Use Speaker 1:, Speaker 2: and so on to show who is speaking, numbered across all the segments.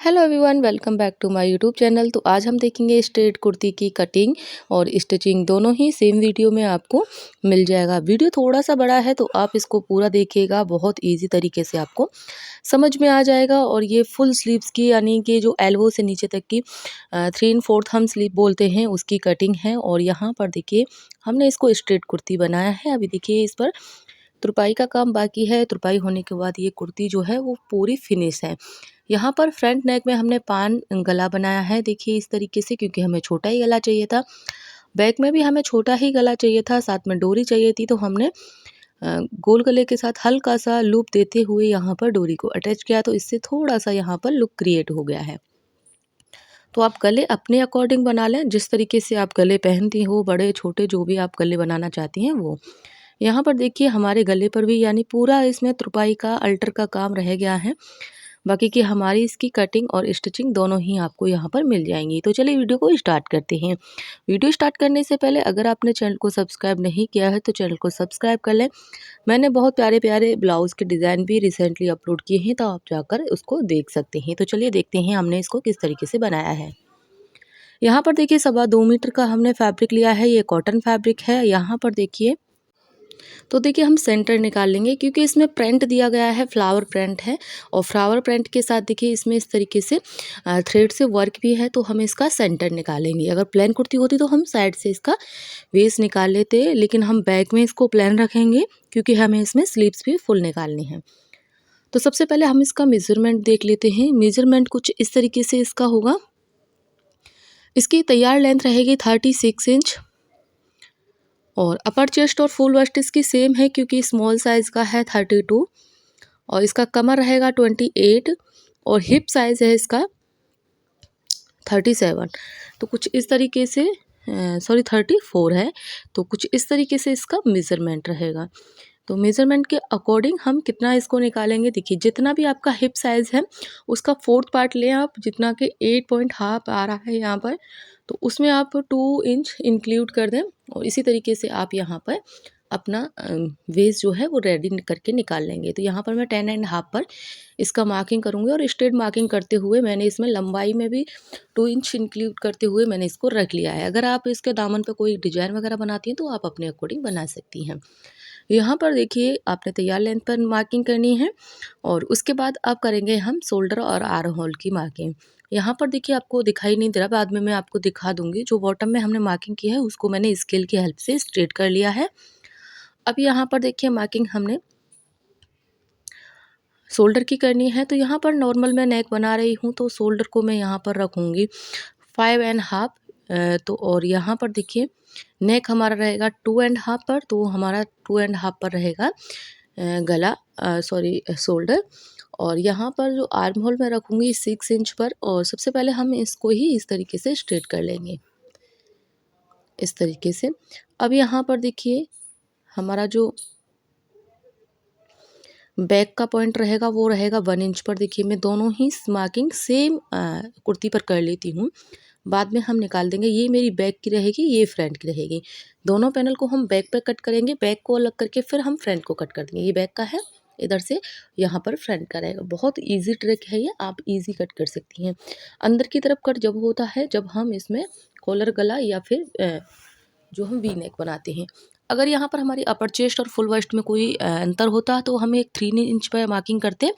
Speaker 1: Hello everyone, welcome back to my YouTube channel. तो आज हम देखेंगे स्ट्रेट कुर्ती की कटिंग और स्टिचिंग दोनों ही सेम वीडियो में आपको मिल जाएगा। वीडियो थोड़ा सा बड़ा है तो आप इसको पूरा देखिएगा, बहुत इजी तरीके से आपको समझ में आ जाएगा। और ये फुल स्लीव्स की यानी कि जो एल्बो से नीचे तक की 3/4 हम स्लीव बोलते हैं उसकी कटिंग है। और यहाँ पर देखिए हमने इसको स्ट्रेट कुर्ती बनाया है। अभी देखिए इस पर तुरपाई का काम बाकी है। तुरपाई होने के बाद ये कुर्ती जो है वो पूरी फिनिश है। यहाँ पर फ्रंट नेक में हमने पान गला बनाया है, देखिए इस तरीके से, क्योंकि हमें छोटा ही गला चाहिए था। बैक में भी हमें छोटा ही गला चाहिए था, साथ में डोरी चाहिए थी, तो हमने गोल गले के साथ हल्का सा लूप देते हुए यहाँ पर डोरी को अटैच किया, तो इससे थोड़ा सा यहाँ पर लुक क्रिएट हो गया है। तो आप गले अपने अकॉर्डिंग बना लें, जिस तरीके से आप गले पहनती हो, बड़े छोटे जो भी आप गले बनाना चाहती हैं वो। यहाँ पर देखिए हमारे गले पर भी यानी पूरा इसमें तुरपाई का अल्टर का काम रह गया है। बाकी की हमारी इसकी कटिंग और स्टिचिंग दोनों ही आपको यहाँ पर मिल जाएंगी। तो चलिए वीडियो को स्टार्ट करते हैं। वीडियो स्टार्ट करने से पहले अगर आपने चैनल को सब्सक्राइब नहीं किया है तो चैनल को सब्सक्राइब कर लें। मैंने बहुत प्यारे प्यारे ब्लाउज़ के डिज़ाइन भी रिसेंटली अपलोड किए हैं, तो आप जाकर उसको देख सकते हैं। तो चलिए देखते हैं हमने इसको किस तरीके से बनाया है। यहाँ पर देखिए 2.25 मीटर का हमने फैब्रिक लिया है, ये कॉटन फैब्रिक है। यहाँ पर देखिए तो देखिए हम सेंटर निकाल लेंगे, क्योंकि इसमें प्रिंट दिया गया है, फ्लावर प्रिंट है। और फ्लावर प्रिंट के साथ देखिए इसमें इस तरीके से थ्रेड से वर्क भी है, तो हम इसका सेंटर निकालेंगे। अगर प्लेन कुर्ती होती तो हम साइड से इसका वेस्ट निकाल लेते, लेकिन हम बैक में इसको प्लेन रखेंगे क्योंकि हमें इसमें स्लीव्स भी फुल निकालनी है। तो सबसे पहले हम इसका मेजरमेंट देख लेते हैं। मेजरमेंट कुछ इस तरीके से इसका होगा। इसकी तैयार लेंथ रहेगी 36 इंच। और अपर चेस्ट और फुल वेस्ट इसकी सेम है, क्योंकि स्मॉल साइज़ का है 32। और इसका कमर रहेगा 28। और हिप साइज़ है इसका 37। तो कुछ इस तरीके से 34 है। तो कुछ इस तरीके से इसका मेज़रमेंट रहेगा। तो मेज़रमेंट के अकॉर्डिंग हम कितना इसको निकालेंगे, देखिए जितना भी आपका हिप साइज़ है उसका 4th पार्ट लें आप, जितना कि 8.5 आ रहा है यहाँ पर, तो उसमें आप 2 इंच इंक्लूड कर दें। और इसी तरीके से आप यहाँ पर अपना वेस्ट जो है वो रेडी करके निकाल लेंगे। तो यहाँ पर मैं 10.5 पर इसका मार्किंग करूँगी। और स्ट्रेट मार्किंग करते हुए मैंने इसमें लंबाई में भी 2 इंच इंक्लूड करते हुए मैंने इसको रख लिया है। अगर आप इसके दामन पे कोई डिज़ाइन वगैरह बनाती हैं तो आप अपने अकॉर्डिंग बना सकती हैं। यहाँ पर देखिए आपने तैयार लेंथ पर मार्किंग करनी है। और उसके बाद अब करेंगे हम शोल्डर और आर्म होल की मार्किंग। यहाँ पर देखिए आपको दिखाई नहीं दे रहा, बाद में मैं आपको दिखा दूंगी। जो बॉटम में हमने मार्किंग की है उसको मैंने स्केल की हेल्प से स्ट्रेट कर लिया है। अब यहाँ पर देखिए मार्किंग हमने शोल्डर की करनी है। तो यहाँ पर नॉर्मल मैं नेक बना रही हूँ, तो शोल्डर को मैं यहाँ पर रखूँगी 5.5। तो और यहाँ पर देखिए नेक हमारा रहेगा 2.5 पर, तो हमारा 2.5 पर रहेगा गला, शोल्डर। और यहाँ पर जो आर्म होल मैं रखूँगी 6 इंच पर। और सबसे पहले हम इसको ही इस तरीके से स्ट्रेट कर लेंगे, इस तरीके से। अब यहाँ पर देखिए हमारा जो बैक का पॉइंट रहेगा वो रहेगा 1 इंच पर। देखिए मैं दोनों ही मार्किंग सेम कुर्ती पर कर लेती हूँ, बाद में हम निकाल देंगे। ये मेरी बैक की रहेगी, ये फ्रंट की रहेगी। दोनों पैनल को हम बैक पर कट करेंगे, बैक को अलग करके फिर हम फ्रंट को कट कर देंगे। ये बैक का है, इधर से यहाँ पर फ्रंट का रहेगा। बहुत इजी ट्रिक है ये, आप इजी कट कर सकती हैं। अंदर की तरफ कट जब होता है जब हम इसमें कॉलर गला या फिर जो हम वी नेक बनाते हैं। अगर यहाँ पर हमारी अपर चेस्ट और फुल वेस्ट में कोई अंतर होता तो हम एक 3 इंच पर मार्किंग करते।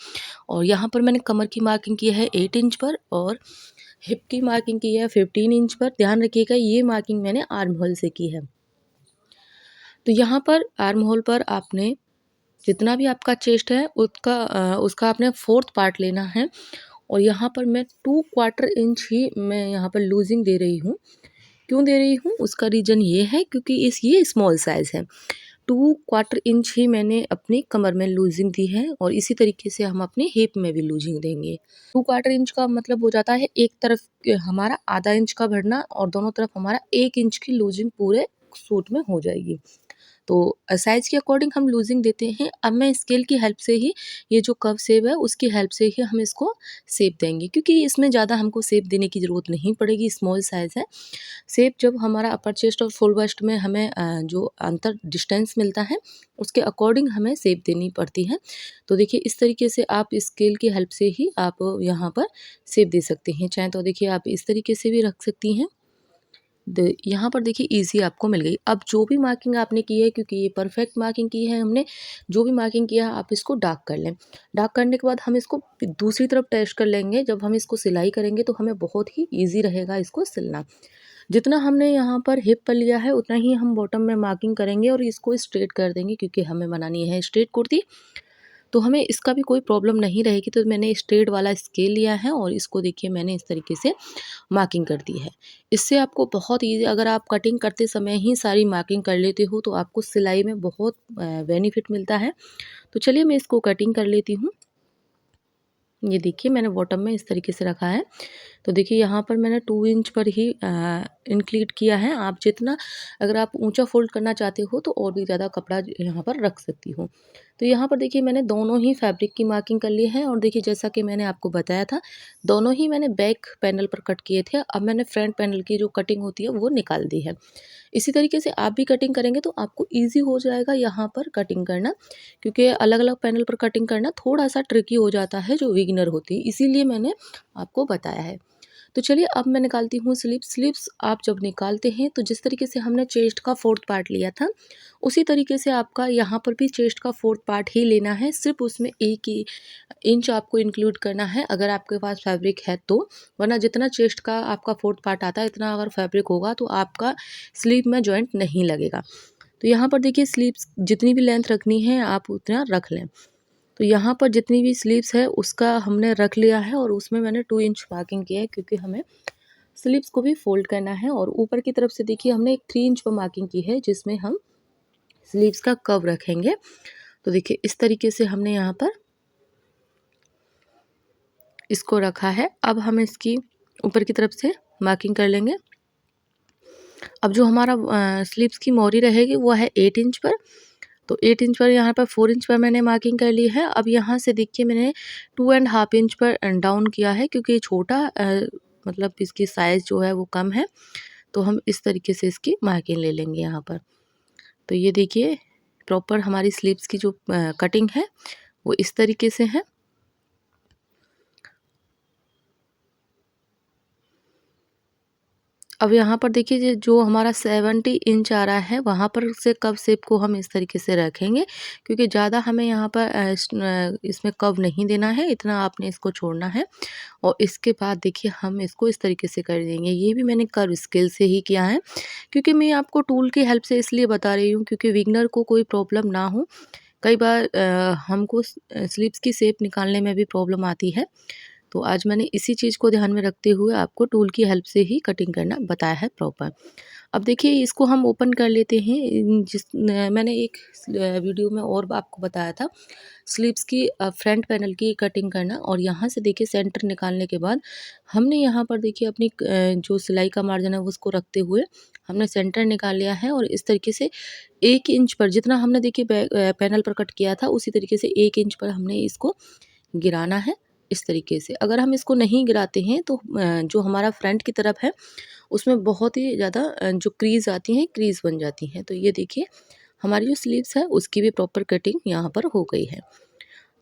Speaker 1: और यहाँ पर मैंने कमर की मार्किंग की है 8 इंच पर, और हिप की मार्किंग की है 15 इंच पर। ध्यान रखिएगा ये मार्किंग मैंने आर्म होल से की है। तो यहाँ पर आर्म होल पर आपने जितना भी आपका चेस्ट है उसका आपने 4th पार्ट लेना है। और यहाँ पर मैं 2/4 इंच ही मैं यहाँ पर लूजिंग दे रही हूँ। क्यों दे रही हूँ उसका रीज़न ये है, क्योंकि ये स्मॉल साइज़ है। 2/4 इंच ही मैंने अपनी कमर में लूजिंग दी है, और इसी तरीके से हम अपनी हिप में भी लूजिंग देंगे। 2/4 इंच का मतलब हो जाता है एक तरफ हमारा ½ इंच का भरना, और दोनों तरफ हमारा 1 इंच की लूजिंग पूरे सूट में हो जाएगी। तो साइज़ के अकॉर्डिंग हम लूजिंग देते हैं। अब मैं स्केल की हेल्प से ही ये जो कर्व शेप है उसकी हेल्प से ही हम इसको शेप देंगे, क्योंकि इसमें ज़्यादा हमको शेप देने की ज़रूरत नहीं पड़ेगी, स्मॉल साइज़ है। शेप जब हमारा अपर चेस्ट और फुल वेस्ट में हमें जो अंतर डिस्टेंस मिलता है उसके अकॉर्डिंग हमें शेप देनी पड़ती है। तो देखिए इस तरीके से आप स्केल की हेल्प से ही आप यहाँ पर शेप दे सकते हैं। चाहे तो देखिए आप इस तरीके से भी रख सकती हैं। यहाँ पर देखिए ईज़ी आपको मिल गई। अब जो भी मार्किंग आपने की है, क्योंकि ये परफेक्ट मार्किंग की है हमने, जो भी मार्किंग किया है आप इसको डार्क कर लें। डार्क करने के बाद हम इसको दूसरी तरफ टेस्ट कर लेंगे। जब हम इसको सिलाई करेंगे तो हमें बहुत ही ईज़ी रहेगा इसको सिलना। जितना हमने यहाँ पर हिप पर लिया है उतना ही हम बॉटम में मार्किंग करेंगे और इसको स्ट्रेट कर देंगे, क्योंकि हमें बनानी है स्ट्रेट कुर्ती। तो हमें इसका भी कोई प्रॉब्लम नहीं रहेगी। तो मैंने स्ट्रेट वाला स्केल लिया है और इसको देखिए मैंने इस तरीके से मार्किंग कर दी है। इससे आपको बहुत ईज़ी, अगर आप कटिंग करते समय ही सारी मार्किंग कर लेते हो तो आपको सिलाई में बहुत बेनिफिट मिलता है। तो चलिए मैं इसको कटिंग कर लेती हूँ। ये देखिए मैंने बॉटम में इस तरीके से रखा है। तो देखिए यहाँ पर मैंने 2 इंच पर ही इंक्लूड किया है। आप जितना, अगर आप ऊंचा फोल्ड करना चाहते हो तो और भी ज़्यादा कपड़ा यहाँ पर रख सकती हो। तो यहाँ पर देखिए मैंने दोनों ही फैब्रिक की मार्किंग कर ली है। और देखिए जैसा कि मैंने आपको बताया था, दोनों ही मैंने बैक पैनल पर कट किए थे। अब मैंने फ्रंट पैनल की जो कटिंग होती है वो निकाल दी है। इसी तरीके से आप भी कटिंग करेंगे तो आपको ईज़ी हो जाएगा यहाँ पर कटिंग करना, क्योंकि अलग-अलग पैनल पर कटिंग करना थोड़ा-सा ट्रिकी हो जाता है जो बिगिनर होती है, इसीलिए मैंने आपको बताया है। तो चलिए अब मैं निकालती हूँ स्लीव्स। स्लीव्स आप जब निकालते हैं तो जिस तरीके से हमने चेस्ट का 4th पार्ट लिया था, उसी तरीके से आपका यहाँ पर भी चेस्ट का 4th पार्ट ही लेना है। सिर्फ उसमें 1 ही इंच आपको इंक्लूड करना है, अगर आपके पास फैब्रिक है तो। वरना जितना चेस्ट का आपका 4th पार्ट आता है इतना अगर फैब्रिक होगा तो आपका स्लीव में जॉइंट नहीं लगेगा। तो यहाँ पर देखिए स्लीव्स जितनी भी लेंथ रखनी है आप उतना रख लें। तो यहाँ पर जितनी भी स्लीव्स है उसका हमने रख लिया है और उसमें मैंने 2 इंच मार्किंग किया है, क्योंकि हमें स्लीव्स को भी फोल्ड करना है। और ऊपर की तरफ से देखिए हमने एक 3 इंच पर मार्किंग की है, जिसमें हम स्लीव्स का कर्व रखेंगे। तो देखिए इस तरीके से हमने यहाँ पर इसको रखा है। अब हम इसकी ऊपर की तरफ से मार्किंग कर लेंगे। अब जो हमारा स्लीव्स की मोहरी रहेगी वो है 8 इंच पर। तो 8 इंच पर, यहाँ पर 4 इंच पर मैंने मार्किंग कर ली है। अब यहाँ से देखिए मैंने 2.5 इंच पर डाउन किया है, क्योंकि ये छोटा मतलब इसकी साइज़ जो है वो कम है। तो हम इस तरीके से इसकी मार्किंग ले लेंगे यहाँ पर। तो ये देखिए प्रॉपर हमारी स्लीव्स की जो कटिंग है वो इस तरीके से है। अब यहाँ पर देखिए जो हमारा 70 इंच आ रहा है वहाँ पर से कर्व शेप को हम इस तरीके से रखेंगे, क्योंकि ज़्यादा हमें यहाँ पर इसमें कर्व नहीं देना है, इतना आपने इसको छोड़ना है। और इसके बाद देखिए हम इसको इस तरीके से कर देंगे। ये भी मैंने कर्व स्केल से ही किया है, क्योंकि मैं आपको टूल की हेल्प से इसलिए बता रही हूँ क्योंकि बिगनर को कोई प्रॉब्लम ना हो। कई बार हमको स्लीव्स की शेप निकालने में भी प्रॉब्लम आती है। तो आज मैंने इसी चीज़ को ध्यान में रखते हुए आपको टूल की हेल्प से ही कटिंग करना बताया है प्रॉपर। अब देखिए इसको हम ओपन कर लेते हैं। मैंने एक वीडियो में और आपको बताया था स्लीव्स की फ्रंट पैनल की कटिंग करना। और यहाँ से देखिए सेंटर निकालने के बाद हमने यहाँ पर देखिए अपनी जो सिलाई का मार्जिन है उसको रखते हुए हमने सेंटर निकाल लिया है। और इस तरीके से 1 इंच पर जितना हमने देखिए पैनल पर कट किया था उसी तरीके से 1 इंच पर हमने इसको गिराना है। इस तरीके से अगर हम इसको नहीं गिराते हैं तो जो हमारा फ्रंट की तरफ है उसमें बहुत ही ज़्यादा जो क्रीज़ आती हैं, क्रीज़ बन जाती हैं। तो ये देखिए हमारी जो स्लीव्स है उसकी भी प्रॉपर कटिंग यहाँ पर हो गई है।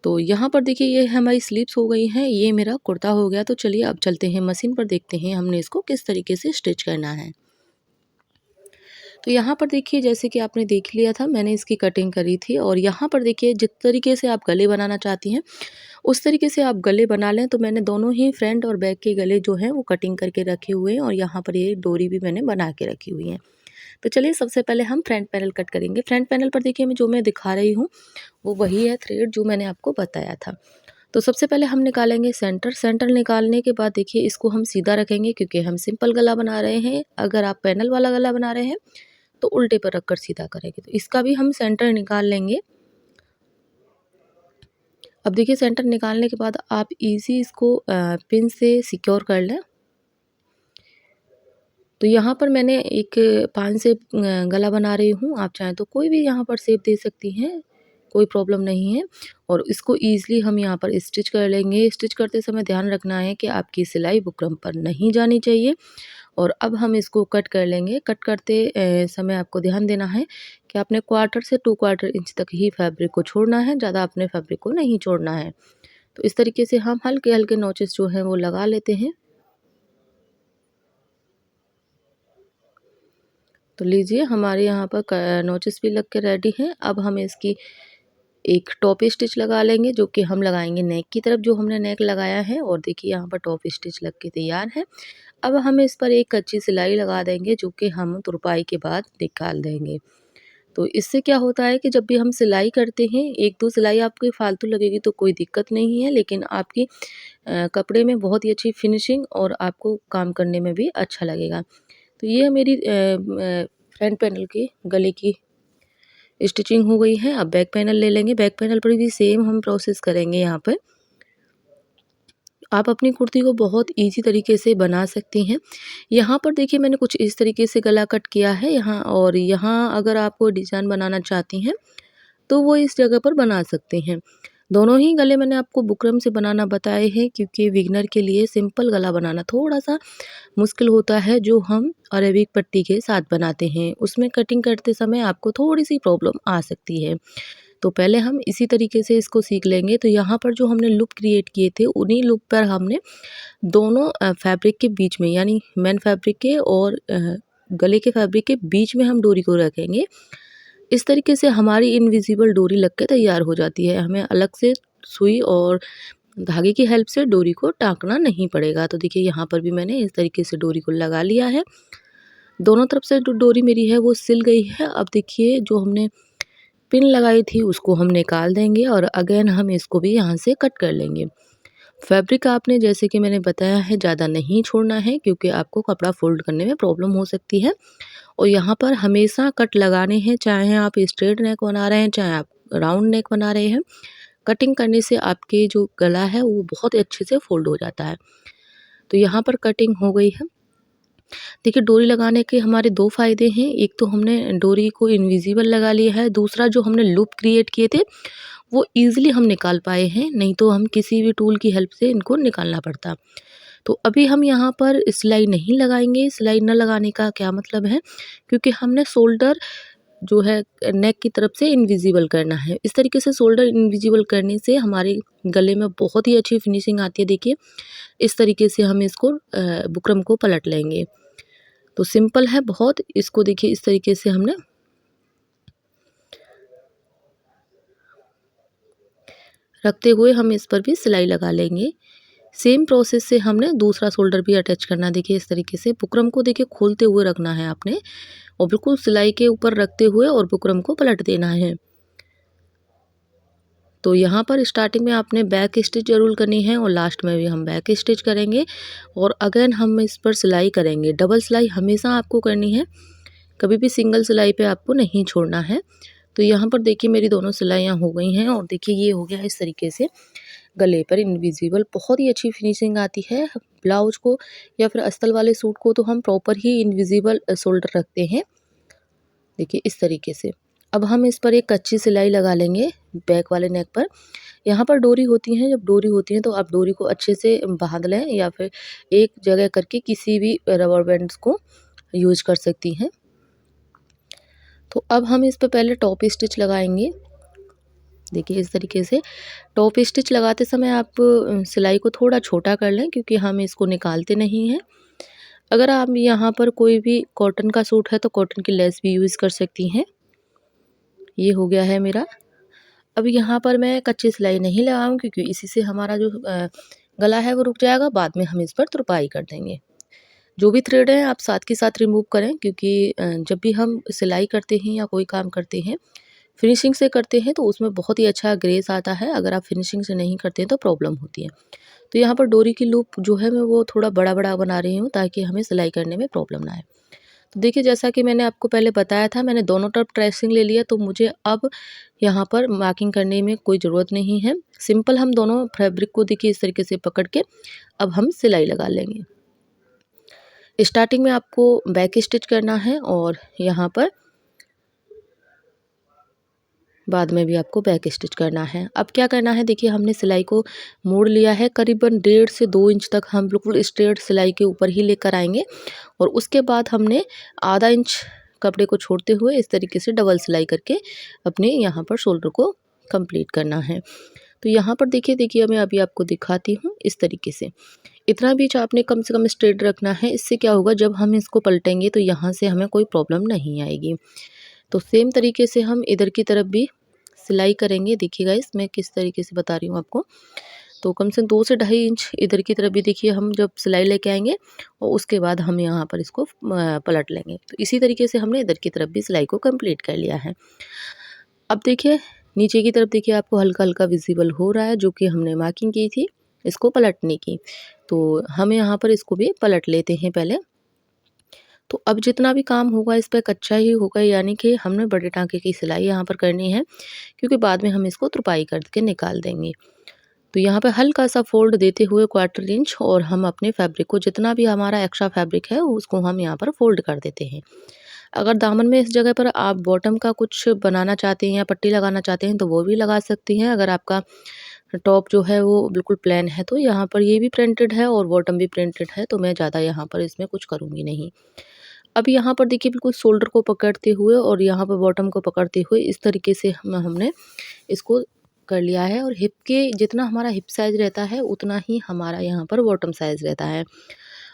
Speaker 1: तो यहाँ पर देखिए ये हमारी स्लीव्स हो गई हैं, ये मेरा कुर्ता हो गया। तो चलिए अब चलते हैं मशीन पर, देखते हैं हमने इसको किस तरीके से स्टिच करना है। तो यहाँ पर देखिए जैसे कि आपने देख लिया था मैंने इसकी कटिंग करी थी। और यहाँ पर देखिए जिस तरीके से आप गले बनाना चाहती हैं उस तरीके से आप गले बना लें। तो मैंने दोनों ही फ्रंट और बैक के गले जो हैं वो कटिंग करके रखे हुए हैं और यहाँ पर ये डोरी भी मैंने बना के रखी हुई है। तो चलिए सबसे पहले हम फ्रंट पैनल कट करेंगे। फ्रंट पैनल पर देखिए मैं दिखा रही हूँ वो वही है थ्रेड जो मैंने आपको बताया था। तो सबसे पहले हम निकालेंगे सेंटर। सेंटर निकालने के बाद देखिए इसको हम सीधा रखेंगे, क्योंकि हम सिंपल गला बना रहे हैं। अगर आप पैनल वाला गला बना रहे हैं तो उल्टे पर रखकर सीधा करेंगे। तो इसका भी हम सेंटर निकाल लेंगे। अब देखिए सेंटर निकालने के बाद आप इजी इसको पिन से सिक्योर कर लें। तो यहाँ पर मैंने एक 5 से गला बना रही हूँ। आप चाहें तो कोई भी यहाँ पर शेप दे सकती हैं, कोई प्रॉब्लम नहीं है। और इसको ईज़िली हम यहाँ पर स्टिच कर लेंगे। स्टिच करते समय ध्यान रखना है कि आपकी सिलाई बुकरम पर नहीं जानी चाहिए। और अब हम इसको कट कर लेंगे। कट करते समय आपको ध्यान देना है कि आपने 1/4 से 2 1/4 इंच तक ही फैब्रिक को छोड़ना है, ज़्यादा अपने फैब्रिक को नहीं छोड़ना है। तो इस तरीके से हम हल्के-हल्के नॉचेस जो हैं वो लगा लेते हैं। तो लीजिए हमारे यहाँ पर नॉचेस भी लग के रेडी हैं। अब हम इसकी एक टॉप स्टिच लगा लेंगे, जो कि हम लगाएंगे नेक की तरफ, जो हमने नेक लगाया है। और देखिए यहाँ पर टॉप स्टिच लग के तैयार है। अब हम इस पर एक कच्ची सिलाई लगा देंगे, जो कि हम तुरपाई के बाद निकाल देंगे। तो इससे क्या होता है कि जब भी हम सिलाई करते हैं, 1-2 सिलाई आपकी फालतू लगेगी तो कोई दिक्कत नहीं है, लेकिन आपकी कपड़े में बहुत ही अच्छी फिनिशिंग और आपको काम करने में भी अच्छा लगेगा। तो ये मेरी फ्रंट पैनल की गले की स्टिचिंग हो गई है। अब बैक पैनल ले लेंगे। बैक पैनल पर भी सेम हम प्रोसेस करेंगे। यहाँ पर आप अपनी कुर्ती को बहुत इजी तरीके से बना सकती हैं। यहाँ पर देखिए मैंने कुछ इस तरीके से गला कट किया है यहाँ, और यहाँ अगर आप कोई डिज़ाइन बनाना चाहती हैं तो वो इस जगह पर बना सकते हैं। दोनों ही गले मैंने आपको बुकरम से बनाना बताए हैं, क्योंकि बिगिनर के लिए सिंपल गला बनाना थोड़ा-सा मुश्किल होता है, जो हम अरेबिक पट्टी के साथ बनाते हैं। उसमें कटिंग करते समय आपको थोड़ी-सी प्रॉब्लम आ सकती है। तो पहले हम इसी तरीके से इसको सीख लेंगे। तो यहाँ पर जो हमने लूप क्रिएट किए थे, उन्हीं लूप पर हमने दोनों फैब्रिक के बीच में, यानी मेन फैब्रिक के और गले के फैब्रिक के बीच में हम डोरी को रखेंगे। इस तरीके से हमारी इनविजिबल डोरी लग के तैयार हो जाती है। हमें अलग से सुई और धागे की हेल्प से डोरी को टाँकना नहीं पड़ेगा। तो देखिए यहाँ पर भी मैंने इस तरीके से डोरी को लगा लिया है। दोनों तरफ से जो डोरी मेरी है वो सिल गई है। अब देखिए जो हमने पिन लगाई थी उसको हम निकाल देंगे, और अगेन हम इसको भी यहाँ से कट कर लेंगे। फैब्रिक आपने, जैसे कि मैंने बताया है, ज़्यादा नहीं छोड़ना है, क्योंकि आपको कपड़ा फोल्ड करने में प्रॉब्लम हो सकती है। और यहाँ पर हमेशा कट लगाने हैं, चाहे आप स्ट्रेट नेक बना रहे हैं, चाहे आप राउंड नेक बना रहे हैं। कटिंग करने से आपके जो गला है वो बहुत अच्छे से फोल्ड हो जाता है। तो यहाँ पर कटिंग हो गई है। देखिए डोरी लगाने के हमारे 2 फ़ायदे हैं। एक तो हमने डोरी को इनविजिबल लगा लिया है, दूसरा जो हमने लूप क्रिएट किए थे वो ईज़िली हम निकाल पाए हैं, नहीं तो हम किसी भी टूल की हेल्प से इनको निकालना पड़ता। तो अभी हम यहाँ पर सिलाई नहीं लगाएंगे। सिलाई न लगाने का क्या मतलब है, क्योंकि हमने शोल्डर जो है नेक की तरफ से इनविजिबल करना है। इस तरीके से शोल्डर इनविजिबल करने से हमारे गले में बहुत ही अच्छी फिनिशिंग आती है। देखिए इस तरीके से हम इसको बुकरम को पलट लेंगे। तो सिंपल है बहुत। इसको देखिए इस तरीके से हमने रखते हुए हम इस पर भी सिलाई लगा लेंगे। सेम प्रोसेस से हमने दूसरा शोल्डर भी अटैच करना। देखिए इस तरीके से बुकरम को देखिए खोलते हुए रखना है आपने, और बिल्कुल सिलाई के ऊपर रखते हुए और बुकरम को पलट देना है। तो यहाँ पर स्टार्टिंग में आपने बैक स्टिच जरूर करनी है, और लास्ट में भी हम बैक स्टिच करेंगे। और अगेन हम इस पर सिलाई करेंगे। डबल सिलाई हमेशा आपको करनी है, कभी भी सिंगल सिलाई पे आपको नहीं छोड़ना है। तो यहाँ पर देखिए मेरी दोनों सिलाइयाँ हो गई हैं, और देखिए ये हो गया इस तरीके से गले पर इनविजिबल। बहुत ही अच्छी फिनिशिंग आती है। ब्लाउज को या फिर अस्तर वाले सूट को तो हम प्रॉपर ही इनविजिबल शोल्डर रखते हैं। देखिए इस तरीके से। अब हम इस पर एक कच्ची सिलाई लगा लेंगे बैक वाले नेक पर। यहाँ पर डोरी होती है, जब डोरी होती है तो आप डोरी को अच्छे से बांध लें, या फिर एक जगह करके किसी भी रबर बैंड्स को यूज कर सकती हैं। तो अब हम इस पर पहले टॉप स्टिच लगाएंगे। देखिए इस तरीके से टॉप स्टिच लगाते समय आप सिलाई को थोड़ा छोटा कर लें, क्योंकि हम इसको निकालते नहीं हैं। अगर आप यहाँ पर कोई भी कॉटन का सूट है तो कॉटन की लेस भी यूज़ कर सकती हैं। ये हो गया है मेरा। अब यहाँ पर मैं कच्ची सिलाई नहीं लगाऊँ, क्योंकि इसी से हमारा जो गला है वो रुक जाएगा। बाद में हम इस पर तुरपाई कर देंगे। जो भी थ्रेड है आप साथ के साथ रिमूव करें, क्योंकि जब भी हम सिलाई करते हैं या कोई काम करते हैं, फिनिशिंग से करते हैं तो उसमें बहुत ही अच्छा ग्रेस आता है। अगर आप फिनिशिंग से नहीं करते हैं तो प्रॉब्लम होती है। तो यहाँ पर डोरी की लूप जो है मैं वो थोड़ा बड़ा-बड़ा बना रही हूँ, ताकि हमें सिलाई करने में प्रॉब्लम ना आए। तो देखिए जैसा कि मैंने आपको पहले बताया था, मैंने दोनों तरफ ट्रेसिंग ले लिया, तो मुझे अब यहाँ पर मार्किंग करने में कोई ज़रूरत नहीं है। सिंपल हम दोनों फैब्रिक को देखिए इस तरीके से पकड़ के अब हम सिलाई लगा लेंगे। स्टार्टिंग में आपको बैक स्टिच करना है और यहाँ पर बाद में भी आपको बैक स्टिच करना है। अब क्या करना है, देखिए हमने सिलाई को मोड़ लिया है, करीबन 1.5 से 2 इंच तक हम बिल्कुल स्ट्रेट सिलाई के ऊपर ही लेकर आएंगे और उसके बाद हमने आधा इंच कपड़े को छोड़ते हुए इस तरीके से डबल सिलाई करके अपने यहाँ पर शोल्डर को कंप्लीट करना है। तो यहाँ पर देखिए मैं अभी आपको दिखाती हूँ इस तरीके से। इतना बीच आपने कम से कम स्ट्रेट रखना है, इससे क्या होगा जब हम इसको पलटेंगे तो यहाँ से हमें कोई प्रॉब्लम नहीं आएगी। तो सेम तरीके से हम इधर की तरफ भी सिलाई करेंगे। देखिए गाइस मैं किस तरीके से बता रही हूँ आपको। तो कम से कम 2 से 2.5 इंच इधर की तरफ भी देखिए हम जब सिलाई लेके आएंगे और उसके बाद हम यहाँ पर इसको पलट लेंगे। तो इसी तरीके से हमने इधर की तरफ भी सिलाई को कंप्लीट कर लिया है। अब देखिए नीचे की तरफ देखिए आपको हल्का हल्का विजिबल हो रहा है जो कि हमने मार्किंग की थी इसको पलटने की। तो हम यहाँ पर इसको भी पलट लेते हैं पहले। तो अब जितना भी काम होगा इस पर कच्चा ही होगा, यानी कि हमने बड़े टांके की सिलाई यहाँ पर करनी है क्योंकि बाद में हम इसको तुरपाई करके निकाल देंगे। तो यहाँ पे हल्का सा फोल्ड देते हुए 1/4 इंच और हम अपने फैब्रिक को जितना भी हमारा एक्स्ट्रा फैब्रिक है उसको हम यहाँ पर फोल्ड कर देते हैं। अगर दामन में इस जगह पर आप बॉटम का कुछ बनाना चाहते हैं या पट्टी लगाना चाहते हैं तो वो भी लगा सकती हैं। अगर आपका टॉप जो है वो बिल्कुल प्लेन है तो यहाँ पर ये भी प्रिंटेड है और बॉटम भी प्रिंटेड है, तो मैं ज़्यादा यहाँ पर इसमें कुछ करूँगी नहीं। अब यहाँ पर देखिए बिल्कुल शोल्डर को पकड़ते हुए और यहाँ पर बॉटम को पकड़ते हुए इस तरीके से हमने इसको कर लिया है। और हिप के जितना हमारा हिप साइज़ रहता है उतना ही हमारा यहाँ पर बॉटम साइज़ रहता है।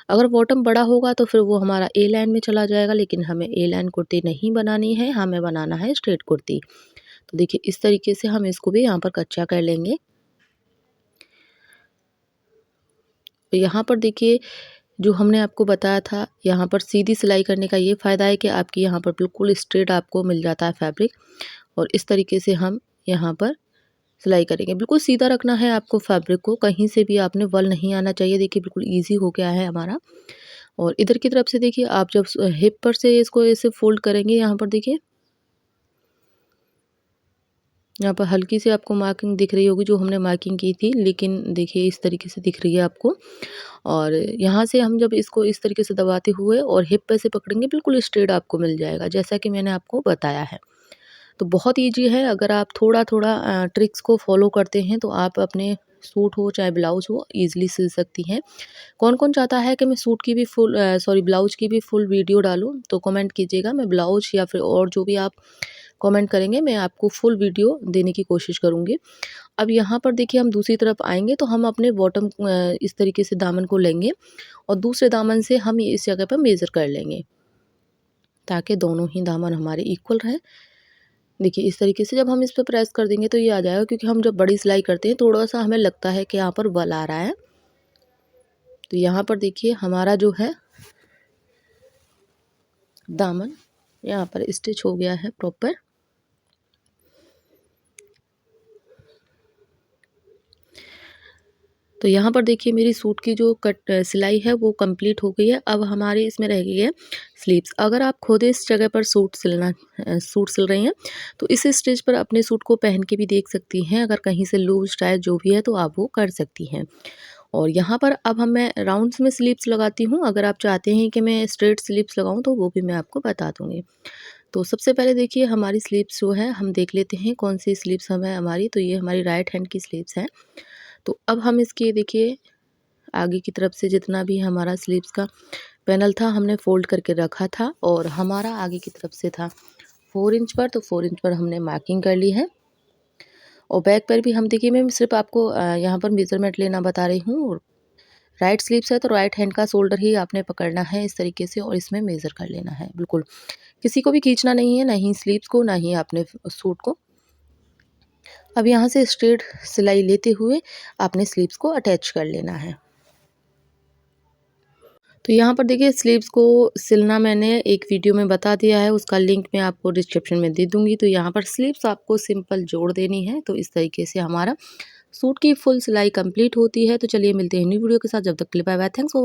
Speaker 1: अगर बॉटम बड़ा होगा तो फिर वो हमारा ए लाइन में चला जाएगा, लेकिन हमें ए लाइन कुर्ती नहीं बनानी है, हमें बनाना है स्ट्रेट कुर्ती। तो देखिए इस तरीके से हम इसको भी यहाँ पर कच्चा कर लेंगे। तो यहाँ पर देखिए जो हमने आपको बताया था, यहाँ पर सीधी सिलाई करने का ये फ़ायदा है कि आपकी यहाँ पर बिल्कुल स्ट्रेट आपको मिल जाता है फैब्रिक। और इस तरीके से हम यहाँ पर सिलाई करेंगे। बिल्कुल सीधा रखना है आपको फैब्रिक को, कहीं से भी आपने वल नहीं आना चाहिए। देखिए बिल्कुल ईजी हो गया है हमारा। और इधर की तरफ से देखिए आप जब हिप पर से इसको ऐसे फोल्ड करेंगे, यहाँ पर देखिए यहाँ पर हल्की सी आपको मार्किंग दिख रही होगी जो हमने मार्किंग की थी, लेकिन देखिए इस तरीके से दिख रही है आपको। और यहाँ से हम जब इसको इस तरीके से दबाते हुए और हिप पे से पकड़ेंगे बिल्कुल स्ट्रेट आपको मिल जाएगा, जैसा कि मैंने आपको बताया है। तो बहुत ईजी है, अगर आप थोड़ा थोड़ा ट्रिक्स को फॉलो करते हैं तो आप अपने सूट हो चाहे ब्लाउज हो ईजिली सिल सकती हैं। कौन कौन चाहता है कि मैं सूट की भी फुल ब्लाउज की भी फुल वीडियो डालूं, तो कमेंट कीजिएगा। मैं ब्लाउज या फिर और जो भी आप कमेंट करेंगे मैं आपको फुल वीडियो देने की कोशिश करूँगी। अब यहाँ पर देखिए हम दूसरी तरफ आएंगे तो हम अपने बॉटम इस तरीके से दामन को लेंगे और दूसरे दामन से हम इस जगह पर मेज़र कर लेंगे ताकि दोनों ही दामन हमारे इक्वल रहें। देखिए इस तरीके से जब हम इस पर प्रेस कर देंगे तो ये आ जाएगा, क्योंकि हम जब बड़ी सिलाई करते हैं थोड़ा सा हमें लगता है कि यहाँ पर वल आ रहा है। तो यहाँ पर देखिए हमारा जो है दामन यहाँ पर स्टिच हो गया है प्रॉपर। तो यहाँ पर देखिए मेरी सूट की जो सिलाई है वो कंप्लीट हो गई है। अब हमारी इसमें रह गई है स्लीव्स। अगर आप खुद इस जगह पर सूट सिल रही हैं तो इस स्टेज पर अपने सूट को पहन के भी देख सकती हैं। अगर कहीं से लूज टाइट जो भी है तो आप वो कर सकती हैं। और यहाँ पर अब मैं राउंड्स में स्लीव्स लगाती हूँ। अगर आप चाहते हैं कि मैं स्ट्रेट स्लीव्स लगाऊँ तो वो भी मैं आपको बता दूँगी। तो सबसे पहले देखिए हमारी स्लीव्स जो है हम देख लेते हैं कौन सी स्लीव्स हमें हमारी। तो ये हमारी राइट हैंड की स्लीव्स हैं। तो अब हम इसकी देखिए आगे की तरफ से जितना भी हमारा स्लीव्स का पैनल था हमने फोल्ड करके रखा था और हमारा आगे की तरफ से था 4 इंच पर, तो 4 इंच पर हमने मार्किंग कर ली है। और बैक पर भी हम देखिए मैं सिर्फ आपको यहाँ पर मेज़रमेंट लेना बता रही हूँ। राइट स्लीव्स है तो राइट हैंड का शोल्डर ही आपने पकड़ना है इस तरीके से और इसमें मेज़र कर लेना है। बिल्कुल किसी को भी खींचना नहीं है, ना ही स्लीव्स को ना ही आपने सूट को। अब यहाँ से स्ट्रेट सिलाई लेते हुए आपने स्लीव्स को अटैच कर लेना है। तो यहाँ पर देखिए स्लीव्स को सिलना मैंने एक वीडियो में बता दिया है, उसका लिंक मैं आपको डिस्क्रिप्शन में दे दूँगी। तो यहाँ पर स्लीव्स आपको सिंपल जोड़ देनी है। तो इस तरीके से हमारा सूट की फुल सिलाई कंप्लीट होती है। तो चलिए मिलते हैं न्यू वीडियो के साथ, जब तक के लिए बाय बाय, थैंक्स फॉर